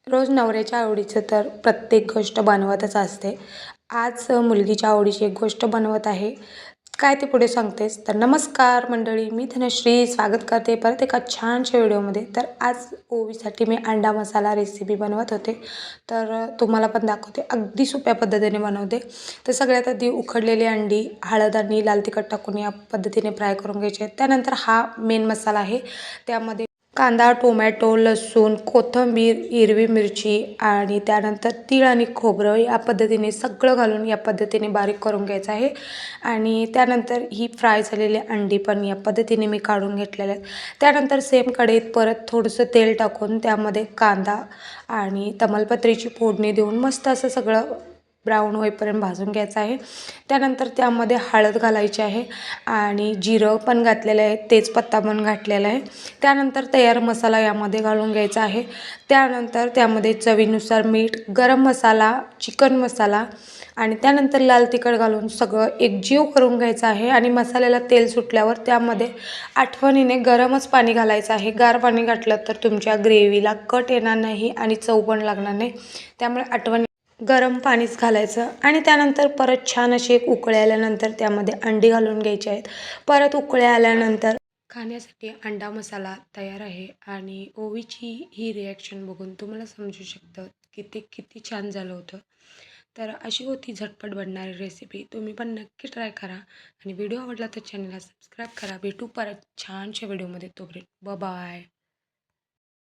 रोज नवऱ्याच्या आवडीचं तर प्रत्येक गोष्ट बनवतच असते. आज मुलगीच्या आवडीची एक गोष्ट बनवत आहे. काय ते पुढे सांगतेच. तर नमस्कार मंडळी, मी धनश्री स्वागत करते परत एका छानशा व्हिडिओमध्ये. तर आज ओवीसाठी मी अंडा मसाला रेसिपी बनवत होते. तर तुम्हाला पण दाखवते. अगदी सोप्या पद्धतीने बनवते. तर सगळ्यात आधी उकडलेली अंडी हळद आणि लाल तिखट टाकून या पद्धतीने फ्राय करून घ्यायचे. त्यानंतर हा मेन मसाला आहे. त्यामध्ये कांदा, टोमॅटो, लसूण, कोथिंबीर, हिरवी मिरची आणि त्यानंतर तीळ आणि खोबरं या पद्धतीने सगळं घालून या पद्धतीने बारीक करून घ्यायचं आहे. आणि त्यानंतर ही फ्राय झालेली अंडी पण या पद्धतीने मी काढून घेतलेले आहेत. त्यानंतर सेम कढईत परत थोडंसं तेल टाकून त्यामध्ये कांदा आणि तमालपत्रीची फोडणी देऊन मस्त असं सगळं ब्राऊन होईपर्यंत भाजून घ्यायचं आहे. त्यानंतर त्यामध्ये हळद घालायची आहे आणि जिरं पण घातलेलं आहे, तेजपत्ता पण घातलेला आहे. त्यानंतर तयार मसाला यामध्ये घालून घ्यायचा आहे. त्यानंतर त्यामध्ये चवीनुसार मीठ, गरम मसाला, चिकन मसाला आणि त्यानंतर लाल तिखट घालून सगळं एकजीव करून घ्यायचं आहे. आणि मसाल्याला तेल सुटल्यावर त्यामध्ये आठवणीने गरमच पाणी घालायचं आहे. गार पाणी घातलं तर तुमच्या ग्रेव्हीला कट येणार नाही आणि चव पण लागणार नाही. त्यामुळे आठवणी गरम पाणीच घालायचं आणि त्यानंतर परत छान अशी एक उकळी आल्यानंतर त्यामध्ये अंडी घालून घ्यायची आहेत. परत उकळी आल्यानंतर खाण्यासाठी अंडा मसाला तयार आहे. आणि ओवीची ही रिॲक्शन बघून तुम्हाला समजू शकतं की ते किती छान झालं होतं. तर अशी होती झटपट बनणारी रेसिपी. तुम्ही पण नक्की ट्राय करा आणि व्हिडिओ आवडला तर चॅनलला सबस्क्राईब करा. भेटू परत छानशा व्हिडिओमध्ये. तोपर्यंत बाय.